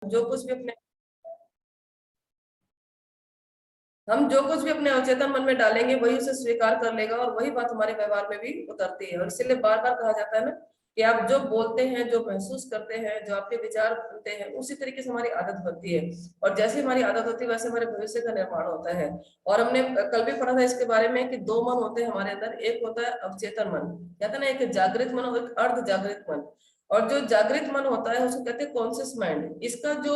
जो कुछ भी अपने हम जो कुछ भी अपने अवचेतन मन में डालेंगे वही उसे स्वीकार कर लेगा और वही बात हमारे व्यवहार में भी उतरती है। और इसीलिए बार बार कहा जाता है ना कि आप जो बोलते हैं, जो महसूस करते हैं, जो आपके विचार बनते हैं, उसी तरीके से हमारी आदत बनती है। और जैसे हमारी आदत होती है वैसे हमारे भविष्य का निर्माण होता है। और हमने कल भी पढ़ा था इसके बारे में कि दो मन होते हैं हमारे अंदर। एक होता है अवचेतन मन, कहते हैं ना, एक जागृत मन और एक अर्ध जागृत मन। और जो जागृत मन होता है उसको कहते हैं कॉन्शियस माइंड। इसका जो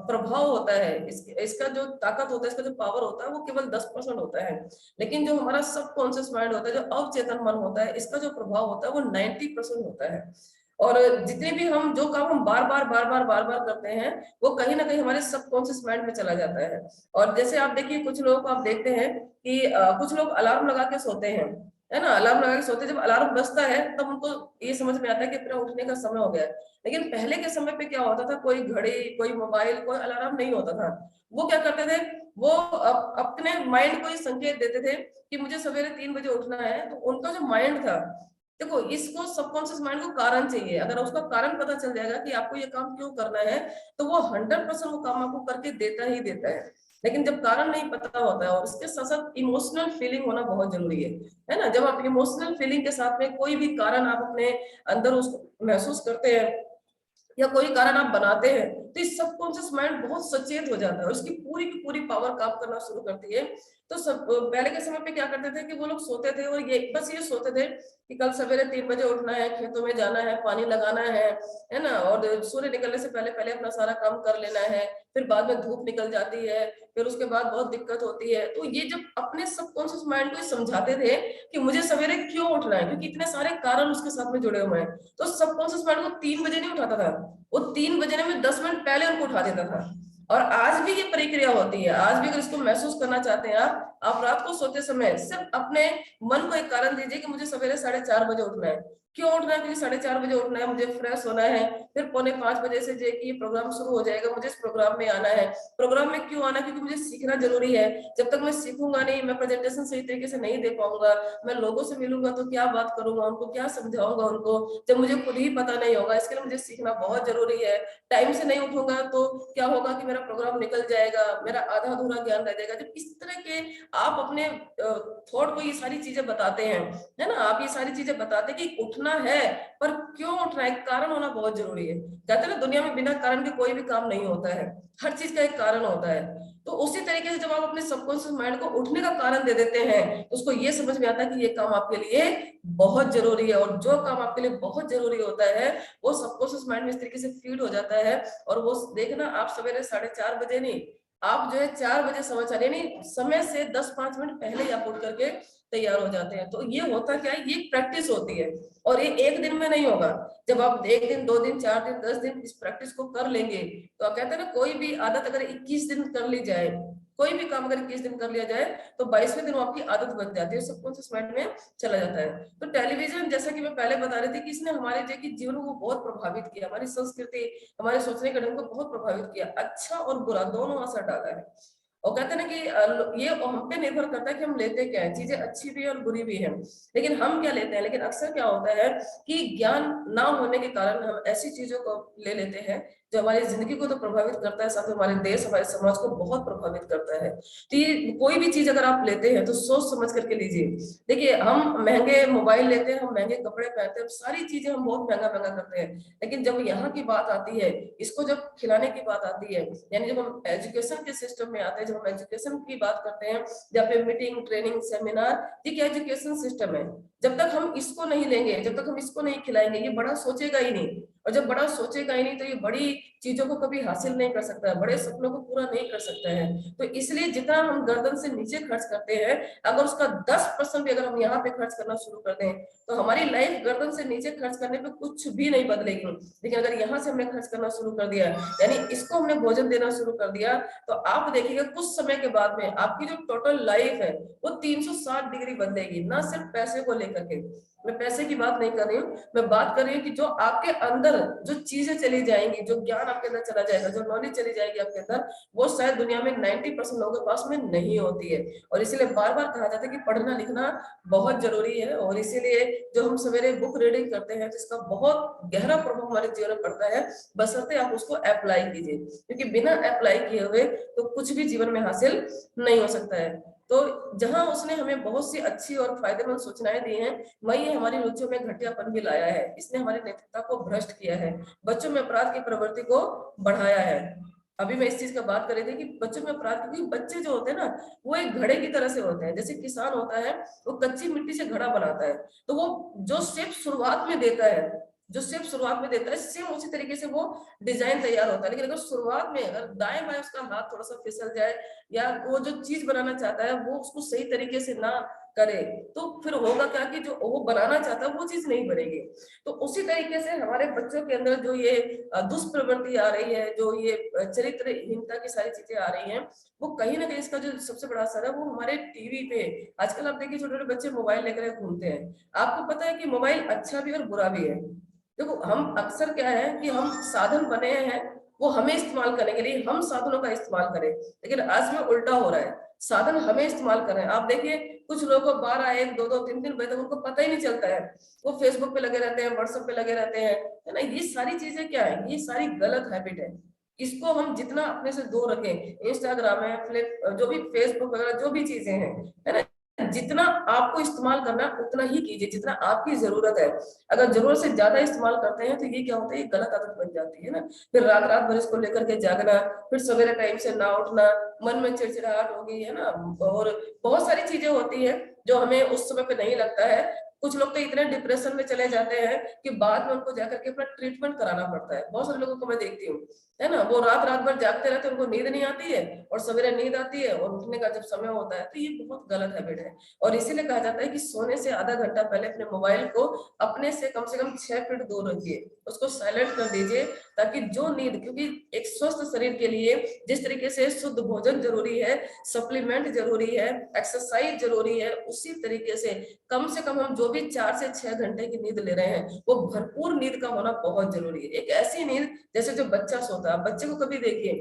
प्रभाव होता है, इसका जो ताकत होता है, इसका जो पावर होता है वो केवल 10% होता है। लेकिन जो हमारा सबकॉन्शियस माइंड होता है, जो अवचेतन मन होता है, इसका जो प्रभाव होता है वो 90% होता है। और जितने भी हम जो काम हम बार बार करते हैं वो कहीं ना कहीं हमारे सबकॉन्शियस माइंड में चला जाता है। और जैसे आप देखिए, कुछ लोगों को आप देखते हैं कि कुछ लोग अलार्म लगा के सोते हैं, है ना, अलार्म लगा के सोते हैं। जब अलार्म बजता है तब उनको ये समझ में आता है कि अपना उठने का समय हो गया है। लेकिन पहले के समय पे क्या होता था, कोई घड़ी, कोई मोबाइल, कोई अलार्म नहीं होता था। वो क्या करते थे, वो अपने माइंड को ये संकेत देते थे कि मुझे सवेरे 3 बजे उठना है। तो उनका जो माइंड था, देखो, इसको सबकॉन्शियस माइंड को कारण चाहिए। अगर उसका कारण पता चल जाएगा कि आपको ये काम क्यों करना है, तो वो 100% वो काम आपको करके देता ही देता है। लेकिन जब कारण नहीं पता होता है, और इसके साथ साथ इमोशनल फीलिंग होना बहुत जरूरी है ना। जब आप इमोशनल फीलिंग के साथ में कोई भी कारण आप अपने अंदर उसको महसूस करते हैं या कोई कारण आप बनाते हैं, तो इस सबकॉन्शियस माइंड बहुत सचेत हो जाता है और इसकी पूरी की पूरी पावर काम करना शुरू करती है। तो सब पहले के समय पे क्या करते थे कि वो लोग सोते थे और ये बस ये सोते थे कि कल सवेरे 3 बजे उठना है, खेतों में जाना है, पानी लगाना है ना, और सूर्य निकलने से पहले पहले अपना सारा काम कर लेना है। फिर बाद में धूप निकल जाती है, फिर उसके बाद बहुत दिक्कत होती है। तो ये जब अपने सबकॉन्शियस माइंड को समझाते थे कि मुझे सवेरे क्यों उठना है, क्योंकि इतने सारे कारण उसके साथ में जुड़े हुए हैं, तो सबकॉन्शियस माइंड को 3 बजे नहीं उठाता था, वो 3 बजने में 10 मिनट पहले उनको उठा देता था। और आज भी ये प्रक्रिया होती है। आज भी अगर इसको महसूस करना चाहते हैं आप रात को सोते समय सिर्फ अपने मन को एक कारण दीजिए कि मुझे सवेरे 4:30 बजे उठना है। क्यों उठना है? क्योंकि 4:30 बजे उठना है, मुझे फ्रेश होना है। फिर 4:45 बजे से जो कि प्रोग्राम शुरू हो जाएगा, मुझे इस प्रोग्राम में आना है। प्रोग्राम में क्यों आना है? क्योंकि मुझे सीखना जरूरी है। जब तक मैं सीखूंगा नहीं, मैं प्रेजेंटेशन सही तरीके से नहीं दे पाऊंगा। मैं लोगों से मिलूंगा तो क्या बात करूंगा, उनको क्या समझाऊंगा उनको, जब मुझे खुद ही पता नहीं होगा। इसके लिए मुझे सीखना बहुत जरूरी है। टाइम से नहीं उठूंगा तो क्या होगा कि मेरा प्रोग्राम निकल जाएगा, मेरा आधा अधूरा ज्ञान रह जाएगा। जब इस तरह के आप अपने थॉट को ये सारी चीजें बताते हैं, है ना, आप ये सारी चीजें बताते हैं कि उठना है, पर क्यों उठना है, कारण होना बहुत जरूरी है। कहते हैं ना, दुनिया में बिना कारण के कोई भी काम नहीं होता है, हर चीज का एक कारण होता है। तो उसी तरीके से जब आप अपने सबकॉन्शियस माइंड को उठने का कारण दे देते हैं, तो उसको ये समझ में आता है कि ये काम आपके लिए बहुत जरूरी है। और जो काम आपके लिए बहुत जरूरी होता है वो सबकॉन्शियस माइंड में इस तरीके से फीड हो जाता है। और वो देखना, आप सवेरे 4:30 बजे नहीं, आप जो है 4 बजे समाचार, यानी समय से 10-5 मिनट पहले ही आप उठ करके तैयार हो जाते हैं। तो ये होता क्या है, ये प्रैक्टिस होती है। और ये एक दिन में नहीं होगा। जब आप 1 दिन, 2 दिन, 4 दिन, 10 दिन इस प्रैक्टिस को कर लेंगे, तो आप कहते हैं ना, कोई भी आदत अगर 21 दिन कर ली जाए, कोई भी काम अगर 21 दिन कर लिया जाए, तो 22वें दिन वो आपकी आदत बन जाती है, सबकॉन्शियस माइंड में चला जाता है। तो टेलीविजन, जैसा कि मैं पहले बता रही थी, कि इसने हमारे जो कि जीवन को बहुत प्रभावित किया, हमारी संस्कृति, हमारे सोचने के ढंग को बहुत प्रभावित किया, अच्छा और बुरा दोनों असर डाला है। और कहते हैं ना कि ये हम पे निर्भर करता है कि हम लेते क्या है, चीजें अच्छी भी है और बुरी भी है, लेकिन हम क्या लेते हैं। लेकिन अक्सर क्या होता है कि ज्ञान ना होने के कारण हम ऐसी चीजों को ले लेते हैं जो हमारी जिंदगी को तो प्रभावित करता है, साथ में हमारे देश, हमारे समाज को बहुत प्रभावित करता है। तो ये कोई भी चीज अगर आप लेते हैं तो सोच समझ करके लीजिए। देखिए, हम महंगे मोबाइल लेते हैं, हम महंगे कपड़े पहनते हैं, सारी चीजें हम बहुत महंगा महंगा करते हैं। लेकिन जब यहाँ की बात आती है, इसको जब खिलाने की बात आती है, यानी जब हम एजुकेशन के सिस्टम में आते हैं, जब हम एजुकेशन की बात करते हैं, जब पे मीटिंग, ट्रेनिंग, सेमिनार, ये क्या एजुकेशन सिस्टम है। जब तक हम इसको नहीं लेंगे, जब तक हम इसको नहीं खिलाएंगे, ये बड़ा सोचेगा ही नहीं। और जब बड़ा सोचेगा ही नहीं, तो ये बड़ी चीजों को कभी हासिल नहीं कर सकता है, बड़े सपनों को पूरा नहीं कर सकता है। तो इसलिए जितना हम गर्दन से नीचे खर्च करते हैं, अगर उसका 10% भी अगर हम यहाँ पे खर्च करना शुरू कर दें, तो हमारी लाइफ गर्दन से नीचे खर्च करने पे कुछ भी नहीं बदलेगी। लेकिन अगर यहाँ से हमने खर्च करना शुरू कर दिया, यानी इसको हमने भोजन देना शुरू कर दिया, तो आप देखिएगा कुछ समय के बाद में आपकी जो टोटल लाइफ है वो 360 डिग्री बदलेगी, ना सिर्फ पैसे को लेकर के, मैं पैसे की बात नहीं कर रही हूँ, मैं बात कर रही हूँ कि जो आपके अंदर जो चीजें चली जाएंगी, जो ज्ञान आपके अंदर चला जाएगा, जो नॉलेज चली जाएगी आपके अंदर, वो शायद दुनिया में 90% लोगों के पास में नहीं होती है। और इसीलिए बार बार कहा जाता है कि पढ़ना लिखना बहुत जरूरी है। और इसीलिए जो हम सवेरे बुक रीडिंग करते हैं, जिसका बहुत गहरा प्रभाव हमारे जीवन में पड़ता है, बशर्ते आप उसको अप्लाई कीजिए, क्योंकि बिना अप्लाई किए हुए तो कुछ भी जीवन में हासिल नहीं हो सकता है। तो जहां उसने हमें बहुत सी अच्छी और फायदेमंद सूचनाएं दी हैं, वहीं हमारी रुचियों में घटियापन भी लाया है। इसने हमारी नैतिकता को भ्रष्ट किया है, बच्चों में अपराध की प्रवृत्ति को बढ़ाया है। अभी मैं इस चीज का बात कर रही थी कि बच्चों में अपराध, क्योंकि बच्चे जो होते हैं ना, वो एक घड़े की तरह से होते हैं। जैसे किसान होता है, वो कच्ची मिट्टी से घड़ा बनाता है, तो वो जो शेप शुरुआत में देता है, जो शेप शुरुआत में देता है, सेम उसी तरीके से वो डिजाइन तैयार होता है। लेकिन अगर शुरुआत में अगर दाएं बाएं उसका हाथ थोड़ा सा फिसल जाए, या वो जो चीज बनाना चाहता है वो उसको सही तरीके से ना करे, तो फिर होगा क्या कि जो वो बनाना चाहता है वो चीज नहीं बनेगी। तो उसी तरीके से हमारे बच्चों के अंदर जो ये दुष्प्रवृत्ति आ रही है, जो ये चरित्रहीनता की सारी चीजें आ रही हैं, वो कहीं ना कहीं इसका जो सबसे बड़ा असर है वो हमारे टीवी पे। आजकल आप देखिए छोटे छोटे बच्चे मोबाइल लेकर घूमते हैं। आपको पता है कि मोबाइल अच्छा भी और बुरा भी है। देखो, हम अक्सर क्या है कि हम साधन बने हैं वो हमें इस्तेमाल करने के लिए, हम साधनों का इस्तेमाल करें, लेकिन आज में उल्टा हो रहा है, साधन हमें इस्तेमाल कर रहे हैं। आप देखिए कुछ लोगों को 12 1 2 2 3 3 बजे तक उनको पता ही नहीं चलता है, वो फेसबुक पे लगे रहते हैं, व्हाट्सएप पे लगे रहते हैं, है ना। ये सारी चीजें क्या है, ये सारी गलत हैबिट है। इसको हम जितना अपने से दूर रखें, इंस्टाग्राम है, फ्लिप, जो भी फेसबुक वगैरह जो भी चीजें हैं, है ना, जितना आपको इस्तेमाल करना है उतना ही कीजिए जितना आपकी जरूरत है। अगर जरूरत से ज्यादा इस्तेमाल करते हैं तो ये क्या होता है, ये गलत आदत बन जाती है ना। फिर रात रात भर इसको लेकर के जागना, फिर सवेरे टाइम से ना उठना, मन में चिड़चिड़ाहट होगी, है ना, और बहुत सारी चीजें होती है जो हमें उस समय पे नहीं लगता है। कुछ लोग तो इतने डिप्रेशन में चले जाते हैं कि बाद में उनको जाकर के अपना ट्रीटमेंट कराना पड़ता है। बहुत सारे लोगों को मैं देखती हूँ, है ना, वो रात रात भर जागते रहते हैं, उनको नींद नहीं आती है, और सवेरे नींद आती है और उठने का जब समय होता है, तो ये बहुत गलत हैबिट है। और इसीलिए कहा जाता है कि सोने से आधा घंटा पहले अपने मोबाइल को अपने से कम 6 फीट दूर रखिए, उसको साइलेंट कर दीजिए, ताकि जो नींद, क्योंकि एक स्वस्थ शरीर के लिए जिस तरीके से शुद्ध भोजन जरूरी है, सप्लीमेंट जरूरी है, एक्सरसाइज जरूरी है, उसी तरीके से कम हम जो भी 4 से 6 घंटे की नींद ले रहे हैं, वो भरपूर नींद का होना बहुत जरूरी है। एक ऐसी नींद जैसे जो बच्चा सोता है, बच्चे को कभी देखिए,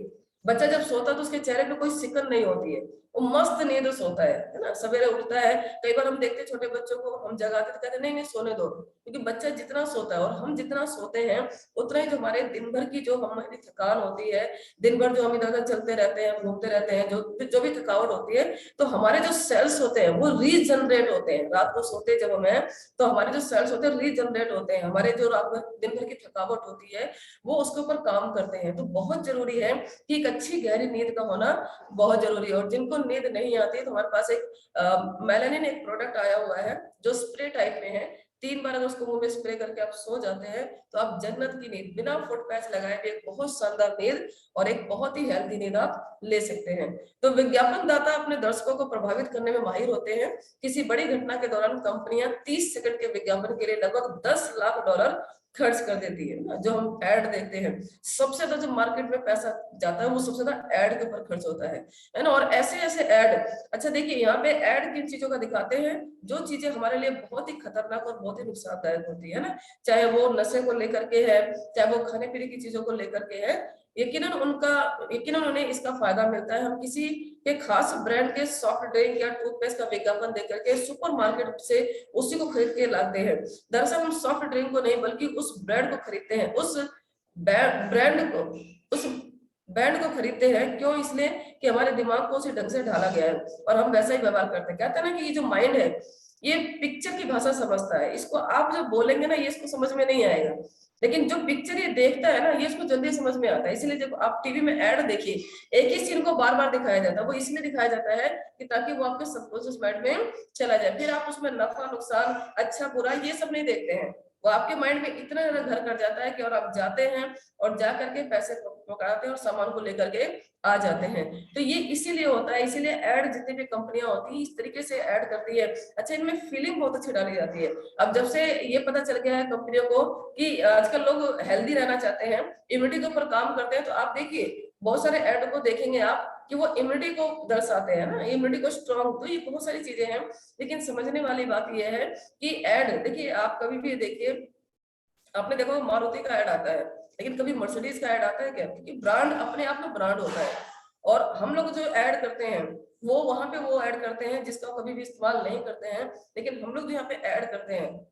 बच्चा जब सोता है तो उसके चेहरे पे कोई सिकन नहीं होती है, वो मस्त नींद सोता है ना, सवेरे उठता है। कई बार हम देखते हैं छोटे बच्चों को, हम जगाते तो कहते नहीं नहीं सोने दो, क्योंकि बच्चा जितना सोता है और हम जितना सोते हैं, उतना ही जो हमारे दिन भर की जो हमारी थकान होती है, दिन भर जो हम इधर उधर चलते रहते हैं, घूमते रहते हैं, जो भी थकावट होती है, तो हमारे जो सेल्स होते हैं वो रीजनरेट होते हैं। रात को सोते जब हम हैं, तो हमारे जो सेल्स होते हैं रीजनरेट होते हैं, हमारे जो रात भर दिन भर की थकावट होती है वो उसके ऊपर काम करते हैं। तो बहुत जरूरी है कि एक अच्छी गहरी नींद का होना बहुत जरूरी है। और जिनको नींद नहीं आती है, तो हमारे पास एक मेलानिन एक प्रोडक्ट आया हुआ है जो स्प्रे टाइप में है। 3 बार अगर उसको मुंह में स्प्रे करके आप सो जाते हैं, तो आप जन्नत की नींद बिना फुट पैच लगाए भी एक बहुत शानदार नींद और एक बहुत ही हेल्थी नींद आप ले सकते हैं। तो विज्ञापन दाता अपने दर्शकों को प्रभावित करने में माहिर होते हैं। किसी बड़ी घटना के दौरान कंपनियां 30 सेकंड के विज्ञापन के लिए लगभग $10 लाख खर्च कर देती है ना। जो हम ऐड देखते हैं, सबसे ज्यादा जो मार्केट में पैसा जाता है वो सबसे ज्यादा ऐड के ऊपर खर्च होता है ना। और ऐसे ऐसे ऐड, अच्छा देखिए यहाँ पे ऐड किन चीजों का दिखाते हैं, जो चीजें हमारे लिए बहुत ही खतरनाक और बहुत ही नुकसानदायक होती है ना, चाहे वो नशे को लेकर के है, चाहे वो खाने पीने की चीजों को लेकर के है, यकीनन उन्हें इसका फायदा मिलता है। हम किसी के खास ब्रांड के सॉफ्ट ड्रिंक या टूथपेस्ट का विज्ञापन देकर के सुपरमार्केट से उसी को खरीद के लाते हैं। दरअसल हम सॉफ्ट ड्रिंक को नहीं बल्कि उस ब्रांड को खरीदते हैं, उस ब्रांड को, उस बैंड को खरीदते हैं। क्यों? इसलिए कि हमारे दिमाग को उसी ढंग से ढाला गया है और हम वैसा ही व्यवहार करते हैं। कहते हैं ना कि ये जो माइंड है ये पिक्चर की भाषा समझता है, इसको आप जब बोलेंगे ना ये इसको समझ में नहीं आएगा, लेकिन जो पिक्चर ये देखता है ना ये इसको जल्दी समझ में आता है। इसीलिए जब आप टीवी में ऐड देखिए, एक ही सीन को बार बार दिखाया जाता है, वो इसलिए दिखाया जाता है कि ताकि वो आपके सबकॉन्शियस माइंड में चला जाए। फिर आप उसमें नफा नुकसान अच्छा बुरा ये सब नहीं देखते हैं, वो आपके माइंड में इतना ज्यादा घर कर जाता है कि और आप जाते हैं और जा करके पैसे पकड़ाते हैं और सामान को लेकर के आ जाते हैं। तो ये इसीलिए होता है, इसीलिए ऐड जितनी भी कंपनियां होती है इस तरीके से ऐड करती है। अच्छा, इनमें फीलिंग बहुत अच्छी डाली जाती है। अब जब से ये पता चल गया है कंपनियों को कि आजकल लोग हेल्दी रहना चाहते हैं, इम्यूनिटी के ऊपर काम करते हैं, तो आप देखिए बहुत सारे ऐड को देखेंगे आप कि वो इम्यूनिटी को दर्शाते हैं ना, इम्यूनिटी को स्ट्रॉन्ग, तो ये बहुत सारी चीजें हैं। लेकिन समझने वाली बात ये है कि ऐड देखिए, आप कभी भी देखिए, आपने देखा होगा मारुति का ऐड आता है, लेकिन कभी मर्सिडीज का ऐड आता है क्या? क्योंकि ब्रांड अपने आप में ब्रांड होता है। और हम लोग जो ऐड करते हैं वो वहां पे वो ऐड करते हैं जिसका कभी भी इस्तेमाल नहीं करते हैं, लेकिन हम लोग जो यहाँ पे ऐड करते हैं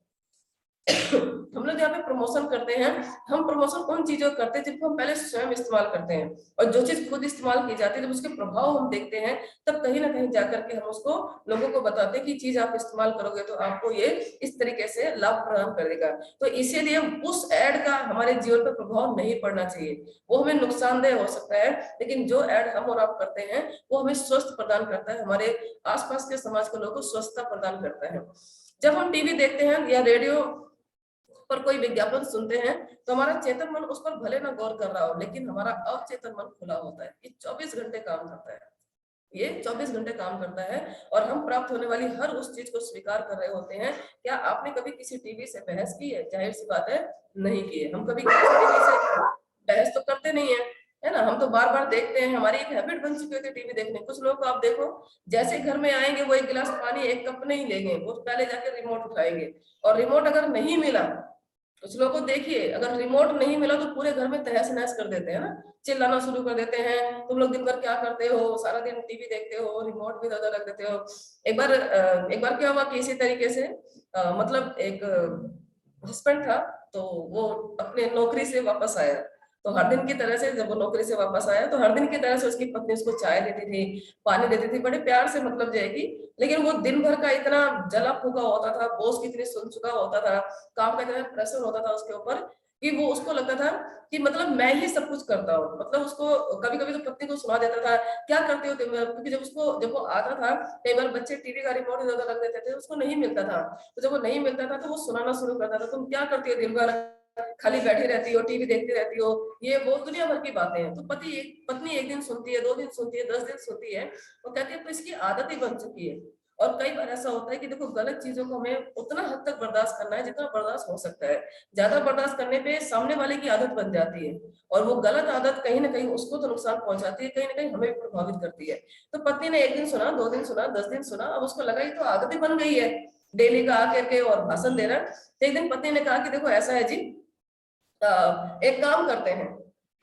हम लोग यहाँ पे प्रमोशन करते हैं। हम प्रमोशन उन चीजों को करते हैं जिनको हम पहले स्वयं इस्तेमाल करते हैं, और जो चीज खुद इस्तेमाल की जाती है जब उसके प्रभाव हम देखते हैं, तब कहीं ना कहीं जाकर के हम उसको लोगों को बताते हैं कि चीज आप इस्तेमाल करोगे तो आपको ये इस तरीके से लाभ प्रदान करेगा। तो इसीलिए उस ऐड का हमारे जीवन पर प्रभाव नहीं पड़ना चाहिए, वो हमें नुकसानदेह हो सकता है, लेकिन जो ऐड हम और आप करते हैं वो हमें स्वस्थ प्रदान करता है, हमारे आसपास के समाज के लोगों को स्वस्थता प्रदान करता है। जब हम टीवी देखते हैं या रेडियो पर कोई विज्ञापन सुनते हैं, तो हमारा चेतन मन उस पर भले ना गौर कर रहा हो, लेकिन हमारा अवचेतन मन खुला होता है। ये 24 घंटे काम करता है, ये 24 घंटे काम करता है, और हम प्राप्त होने वाली हर उस चीज को स्वीकार कर रहे होते हैं। क्या आपने कभी किसी टीवी से बहस की है? जाहिर सी बात है, नहीं की है। हम कभी किसी टीवी से बहस तो करते नहीं है ना, हम तो बार बार देखते हैं, हमारी एक हैबिट बन चुकी होती है टीवी देखने। कुछ लोग को आप देखो, जैसे घर में आएंगे वो एक गिलास पानी एक कप नहीं लेंगे, वो पहले जाके रिमोट उठाएंगे, और रिमोट अगर नहीं मिला, कुछ लोगों को देखिए अगर रिमोट नहीं मिला तो पूरे घर में तहस नहस कर देते हैं ना, चिल्लाना शुरू कर देते हैं, तुम लोग दिन भर क्या करते हो, सारा दिन टीवी देखते हो, रिमोट भी इधर रख देते हो। एक बार क्या हुआ कि इसी तरीके से मतलब एक हस्बैंड था, तो वो अपने नौकरी से वापस आया, तो हर दिन की तरह से जब वो नौकरी से वापस आया तो हर दिन की तरह से उसकी पत्नी उसको चाय देती थी, पानी देती थी, बड़े प्यार से मतलब जाएगी। लेकिन वो दिन भर का इतना जला फूका होता था, बॉस की इतनी सुन चुका होता था, काम का इतना प्रेशर होता था उसके ऊपर, कि वो उसको लगता था कि मतलब मैं ही सब कुछ करता हूँ। मतलब उसको कभी कभी तो पत्नी को सुना देता था, क्या करते हो दिन भर, क्योंकि जब वो आता था, कई बार बच्चे टीवी का रिमोट इधर उधर रख देते थे, उसको नहीं मिलता था। तो जब वो नहीं मिलता था तो वो सुनाना शुरू करता था, तुम क्या करती हो दिन भर, खाली बैठी रहती हो, टीवी देखती रहती हो, ये वो दुनिया भर की बातें हैं। तो पत्नी एक दिन सुनती है, 2 दिन सुनती है, 10 दिन सुनती है, वो कहती है तो इसकी आदत ही बन चुकी है। और कई बार ऐसा होता है कि देखो, गलत चीजों को हमें उतना हद तक बर्दाश्त करना है जितना बर्दाश्त हो सकता है। ज्यादा बर्दाश्त करने पे सामने वाले की आदत बन जाती है, और वो गलत आदत कहीं ना कहीं उसको तो नुकसान पहुंचाती है, कहीं ना कहीं हमें भी प्रभावित करती है। तो पत्नी ने एक दिन सुना, 2 दिन सुना, 10 दिन सुना, अब उसको लगा ये तो आदत ही बन गई है, डेली का आकर के और भाषण दे रहा है। तो एक दिन पत्नी ने कहा कि देखो ऐसा है जी, एक काम करते हैं,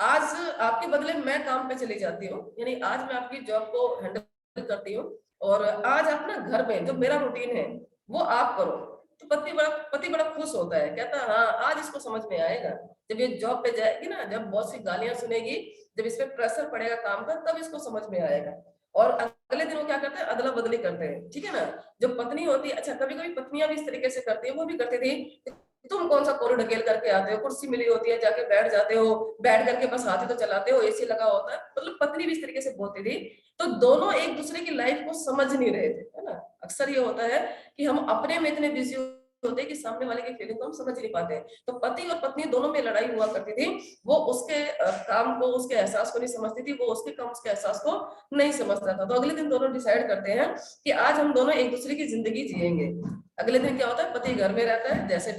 आज आपके बदले मैं काम पे चली जाती हूँ, यानी आज मैं आपकी जॉब को हैंडल करती हूँ, और आज आप ना घर में जो मेरा रूटीन है वो आप करो। तो पति बड़ा खुश होता है, कहता है हाँ आज इसको समझ में आएगा, जब ये जॉब पे जाएगी ना, जब बहुत सी गालियां सुनेगी, जब इस पे प्रेशर पड़ेगा काम का, तब इसको समझ में आएगा। और अगले दिन वो क्या करते हैं, अदला बदली करते हैं, ठीक है ना। जो पत्नी होती है, अच्छा कभी कभी पत्नियां भी इस तरीके से करती है, वो भी करती थी, तुम कौन सा कोर ढकेल करके आते हो, कुर्सी मिली होती है जाके बैठ जाते हो, बैठ करके बस हाथी तो चलाते हो, एसी लगा होता है, मतलब पत्नी भी इस तरीके से बोलती थी। तो दोनों एक दूसरे की लाइफ को समझ नहीं रहे थे, है ना। अक्सर ये होता है कि हम अपने में इतने बिजी होते हैं कि सामने वाले की फीलिंग को हम समझ नहीं पाते। तो पति और पत्नी दोनों में लड़ाई हुआ करती थी, वो उसके काम को, उसके एहसास को नहीं समझती थी, वो उसके काम, उसके एहसास को नहीं समझता था। तो अगले दिन दोनों डिसाइड करते हैं कि आज हम दोनों एक दूसरे की जिंदगी जिएंगे। अगले दिन क्या होता है, पति घर में रहता है, जैसे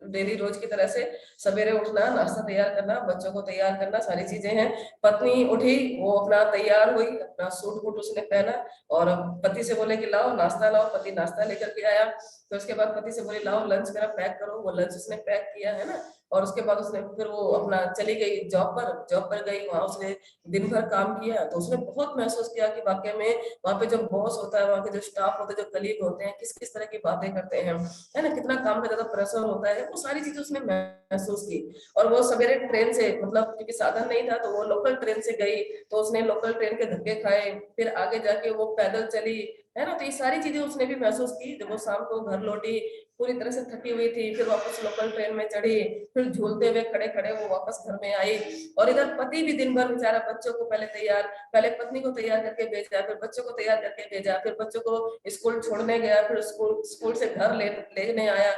डेली रोज की तरह से, सवेरे उठना, नाश्ता तैयार करना, बच्चों को तैयार करना, सारी चीजें हैं। पत्नी उठी, वो अपना तैयार हुई, अपना सूट बूट उसने पहना, और पति से बोले कि लाओ नाश्ता लाओ, पति नाश्ता लेकर के आया। तो उसके बाद पति से बोले लाओ लंच मेरा पैक करो, वो लंच उसने पैक किया, है ना। और उसके बाद उसने फिर वो अपना चली गई जॉब पर गई, वहां उसने दिन भर काम किया। तो उसने बहुत महसूस किया कि वाकई में वहां पे जो बॉस होता है, वहां के जो स्टाफ होते हैं, जो कलीग होते हैं, किस किस तरह की बातें करते हैं, है ना, कितना काम का ज्यादा प्रेशर होता है, वो सारी चीजें उसने महसूस की। और वो सवेरे ट्रेन से, मतलब क्योंकि साधन नहीं था तो वो लोकल ट्रेन से गई, तो उसने लोकल ट्रेन के धक्के खाए, फिर आगे जाके वो पैदल चली, है ना। तो ये सारी चीजें उसने भी महसूस की। जब वो शाम को घर लौटी, पूरी तरह से थकी हुई थी, फिर वापस लोकल ट्रेन में चढ़ी, फिर झूलते हुए खड़े खड़े वो वापस घर में आई। और इधर पति भी दिन भर बेचारा बच्चों को पहले पत्नी को तैयार करके भेजा, फिर बच्चों को तैयार करके भेजा, फिर बच्चों को स्कूल छोड़ने गया, फिर स्कूल से घर लेने आया।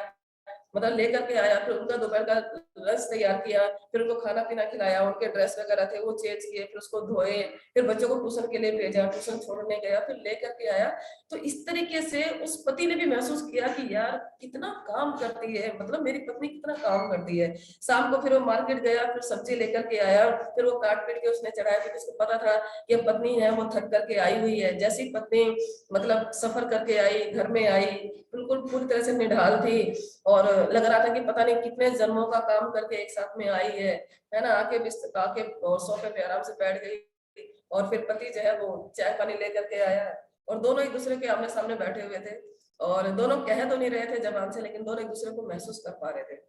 मतलब लेकर के आया, फिर उनका दोपहर का लंच तैयार किया, फिर उनको खाना पीना खिलाया, उनके ड्रेस वगैरह थे वो चेंज किए, फिर उसको धोए, फिर बच्चों को ट्यूशन के लिए भेजा, ट्यूशन छोड़ने गया, फिर लेकर के आया। तो इस तरीके से उस पति ने भी महसूस किया कि यार कितना काम करती है, मतलब मेरी पत्नी कितना काम करती है। शाम को फिर वो मार्केट गया, फिर सब्जी लेकर के आया, फिर वो काट पीट के उसने चढ़ाया, क्योंकि उसको पता था कि पत्नी है वो थक करके आई हुई है। जैसी पत्नी मतलब सफर करके आई, घर में आई, बिल्कुल पूरी तरह से निढाल थी, और लग रहा था कि पता नहीं कितने जन्मों का काम करके एक साथ में आई है ना। आके बिस्तर आके और सोफे पे आराम से बैठ गई, और फिर पति जो है वो चाय पानी लेकर के आया, और दोनों एक दूसरे के आमने सामने बैठे हुए थे, और दोनों कह तो नहीं रहे थे जबान से, लेकिन दोनों एक दूसरे को महसूस कर पा रहे थे।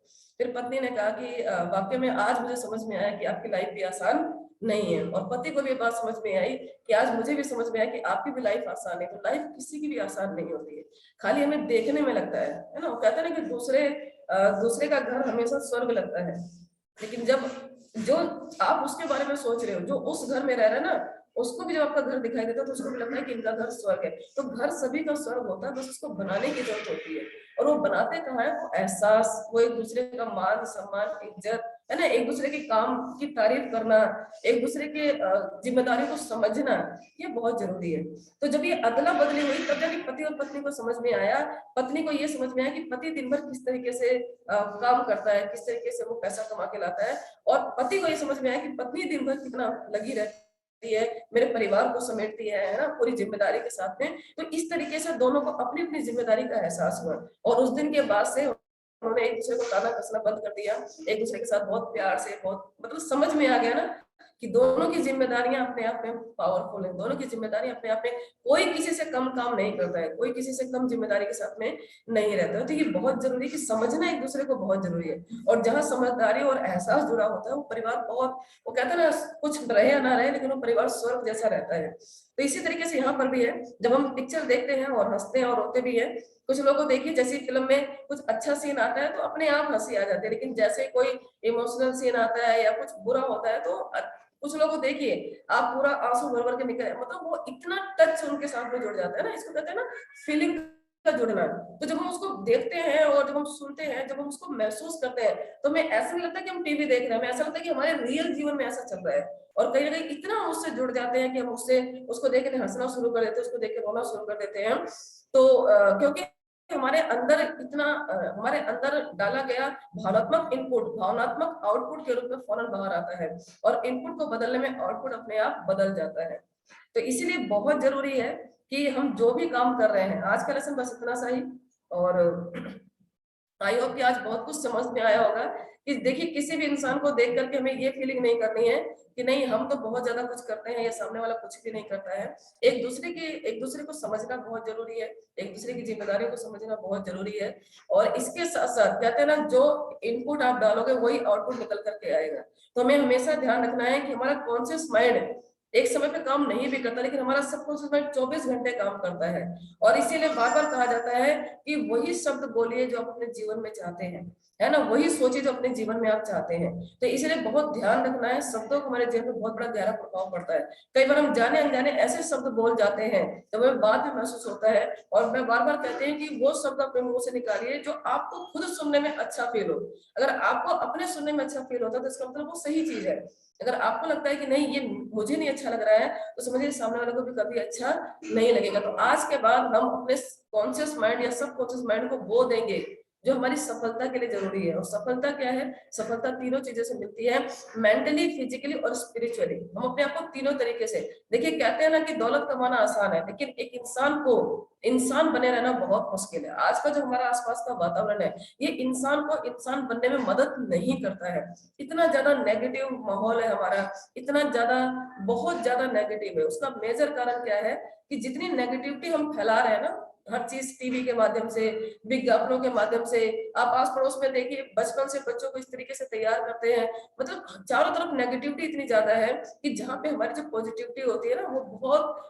फिर पत्नी ने कहा कि वाकई में आज मुझे समझ में आया कि आपकी लाइफ भी आसान नहीं है, और पति को भी बात समझ में आई कि आज मुझे भी समझ में आया कि आपकी भी लाइफ आसान है। तो लाइफ किसी की भी आसान नहीं होती है, खाली हमें देखने में लगता है ना। वो कहते हैं ना कि दूसरे का घर हमेशा स्वर्ग लगता है, लेकिन जब जो आप उसके बारे में सोच रहे हो, जो उस घर में रह रहा है ना, उसको भी जब आपका घर दिखाई देता है तो उसको भी लगता है कि इनका घर स्वर्ग है। तो घर सभी का स्वर्ग होता है, बस उसको बनाने की जरूरत होती है। और वो बनाते कहाँ है? वो एहसास, वो एक दूसरे का मान सम्मान इज्जत, है ना, एक दूसरे के काम की तारीफ करना, एक दूसरे के जिम्मेदारी को समझना, ये बहुत जरूरी है। तो जब ये अदला बदली हुई, तब जाके पति और पत्नी को समझ में आया, पत्नी को ये समझ में आया कि पति दिन भर किस तरीके से काम करता है, किस तरीके से वो पैसा कमा के लाता है, और पति को ये समझ में आया कि पत्नी दिन भर कितना लगी रहती है, मेरे परिवार को समेटती है ना, पूरी जिम्मेदारी के साथ में। तो इस तरीके से दोनों को अपनी अपनी जिम्मेदारी का एहसास हुआ, और उस दिन के बाद से उन्होंने एक दूसरे को ताना कसना बंद कर दिया, एक दूसरे के साथ बहुत प्यार से, बहुत मतलब समझ में आ गया ना कि दोनों की जिम्मेदारियां अपने आप में पावरफुल है, दोनों की जिम्मेदारी अपने आप में, कोई किसी से कम काम नहीं करता है, कोई किसी से कम जिम्मेदारी के साथ में नहीं रहता है। तो ये बहुत जरूरी है कि समझना एक दूसरे को बहुत जरूरी है, और जहाँ समझदारी और एहसास जुड़ा होता है वो परिवार बहुत, वो कहते हैं ना, कुछ रहे या ना रहे लेकिन वो परिवार स्वर्ग जैसा रहता है। तो इसी तरीके से यहाँ पर भी है, जब हम पिक्चर देखते हैं और हंसते हैं और रोते भी हैं, कुछ लोगों को देखिए जैसी फिल्म में कुछ अच्छा सीन आता है तो अपने आप हंसी आ जाती है, लेकिन जैसे कोई इमोशनल सीन आता है या कुछ बुरा होता है तो कुछ लोगों को देखिए आप पूरा आंसू भर भर के निकल, मतलब वो इतना टच उनके साथ में जुड़ जाता है ना, इसको कहते हैं ना फीलिंग का जुड़ना। तो जब हम उसको देखते हैं और जब हम सुनते हैं, जब हम उसको महसूस करते हैं, तो हमें ऐसा नहीं लगता कि हम टीवी देख रहे हैं, हमें ऐसा लगता है कि हमारे रियल जीवन में ऐसा चल रहा है। और कहीं ना कहीं इतना हम उससे जुड़ जाते हैं कि हम उससे उसको देख के हंसना शुरू कर देते हैं, उसको देख के रोना शुरू कर देते हैं। तो क्योंकि हमारे अंदर डाला गया भावनात्मक इनपुट भावनात्मक आउटपुट के रूप में फौरन बाहर आता है, और इनपुट को बदलने में आउटपुट अपने आप बदल जाता है। तो इसीलिए बहुत जरूरी है कि हम जो भी काम कर रहे हैं, आज का लेसन बस इतना सा ही। और आई होप कि आज बहुत कुछ समझ में आया होगा कि देखिए किसी भी इंसान को देख करके हमें ये फीलिंग नहीं करनी है कि नहीं हम तो बहुत ज्यादा कुछ करते हैं या सामने वाला कुछ भी नहीं करता है। एक दूसरे को समझना बहुत जरूरी है, एक दूसरे की जिम्मेदारियों को समझना बहुत जरूरी है। और इसके साथ साथ कहते हैं ना, जो इनपुट आप डालोगे वही आउटपुट निकल करके आएगा। तो हमें हमेशा ध्यान रखना है कि हमारा कॉन्शियस माइंड एक समय पे काम नहीं भी करता, लेकिन हमारा सबकॉन्शियस माइंड 24 घंटे काम करता है। और इसीलिए बार बार कहा जाता है कि वही शब्द बोलिए जो आप अपने जीवन में चाहते हैं, है ना, वही सोचिए जो अपने जीवन में आप चाहते हैं। तो इसलिए बहुत ध्यान रखना है, शब्दों का हमारे जीवन में बहुत बड़ा गहरा प्रभाव पड़ता है। कई बार हम जाने अनजाने ऐसे शब्द बोल जाते हैं तो हमें बाद में महसूस होता है, और मैं बार बार कहते हैं कि वो शब्द अपने मुंह से निकालिए जो आपको खुद सुनने में अच्छा फील हो। अगर आपको अपने सुनने में अच्छा फील होता है तो इसका मतलब वो सही चीज है। अगर आपको लगता है कि नहीं ये मुझे नहीं अच्छा लग रहा है, तो समझिए सामने वाले को भी कभी अच्छा नहीं लगेगा। तो आज के बाद हम अपने कॉन्शियस माइंड या सब कॉन्शियस माइंड को वो देंगे जो हमारी सफलता के लिए जरूरी है। और सफलता क्या है? सफलता तीनों चीजों से मिलती है, मेंटली, फिजिकली और स्पिरिचुअली। हम अपने आप को तीनों तरीके से देखिए, कहते हैं ना कि दौलत कमाना आसान है, लेकिन एक इंसान को इंसान बने रहना बहुत मुश्किल है। आज का जो हमारा आसपास का वातावरण है, ये इंसान को इंसान बनने में मदद नहीं करता है। इतना ज्यादा नेगेटिव माहौल है हमारा, इतना ज्यादा, बहुत ज्यादा नेगेटिव है। उसका मेजर कारण क्या है कि जितनी नेगेटिविटी हम फैला रहे हैं ना, हर चीज टीवी के माध्यम से, विज्ञापनों के माध्यम से, आप आस पड़ोस में देखिए बचपन से बच्चों को इस तरीके से तैयार करते हैं, मतलब चारों तरफ नेगेटिविटी इतनी ज्यादा है कि जहाँ पे हमारी जो पॉजिटिविटी होती है ना, वो बहुत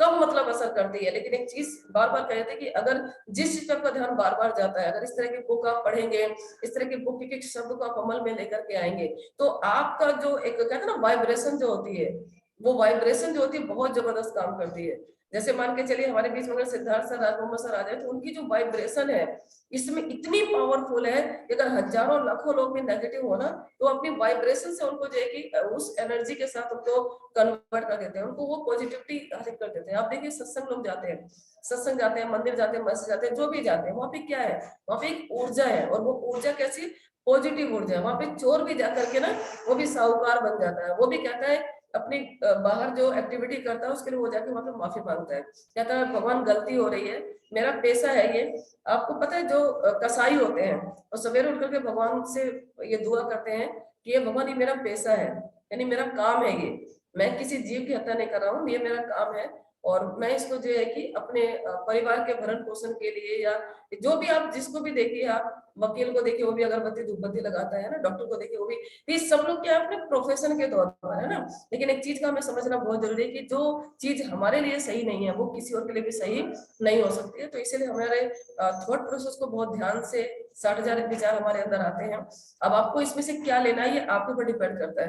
कम मतलब असर करती है। लेकिन एक चीज बार बार कहते हैं कि अगर जिस चीज पर आपका ध्यान बार बार जाता है, अगर इस तरह की बुक आप पढ़ेंगे, इस तरह की बुक के शब्द को आप अमल में लेकर के आएंगे, तो आपका जो एक कहते हैं ना वाइब्रेशन जो होती है, वो वाइब्रेशन जो होती है बहुत जबरदस्त काम करती है। जैसे मान के चलिए हमारे बीच में अगर सिद्धार्थ सर, राज मोहम्मद सर आ जाए, तो उनकी जो वाइब्रेशन है इसमें इतनी पावरफुल है कि अगर हजारों लाखों लोग भी नेगेटिव हो ना, तो अपनी वाइब्रेशन से उनको जो है कि उस एनर्जी के साथ उनको कन्वर्ट कर देते हैं, उनको वो पॉजिटिविटी हासिल कर देते हैं। आप देखिए सत्संग लोग जाते हैं, सत्संग जाते हैं, मंदिर जाते हैं, मस्जिद जाते हैं, जो भी जाते हैं, वहां पे क्या है, वहां पे एक ऊर्जा है, और वो ऊर्जा कैसी, पॉजिटिव ऊर्जा है। वहां पे चोर भी जाकर के ना वो भी साहूकार बन जाता है, वो भी कहता है अपनी बाहर जो एक्टिविटी करता है उसके लिए वो जाके वहां पे माफी मांगता है, कहता है भगवान गलती हो रही है, मेरा पेशा है ये। आपको पता है जो कसाई होते हैं और सवेरे उठ करके भगवान से ये दुआ करते हैं कि ये भगवान ये मेरा पेशा है, यानी मेरा काम है ये, मैं किसी जीव की हत्या नहीं कर रहा हूँ, ये मेरा काम है, और मैं इसको जो है कि अपने परिवार के भरण पोषण के लिए, या जो भी आप जिसको भी देखिए, आप वकील को देखिए वो भी अगरबत्ती धूपबत्ती लगाता है ना, डॉक्टर को देखिए वो भी, ये सब लोग क्या है अपने प्रोफेशन के तौर पर है ना। लेकिन एक चीज का हमें समझना बहुत जरूरी है कि जो चीज हमारे लिए सही नहीं है वो किसी और के लिए भी सही नहीं हो सकती है। तो इसीलिए हमारे थॉट प्रोसेस को बहुत ध्यान से, 60,000 विचार हमारे अंदर आते हैं। अब आपको इसमें से क्या लेना है ये आपके ऊपर डिपेंड करता है।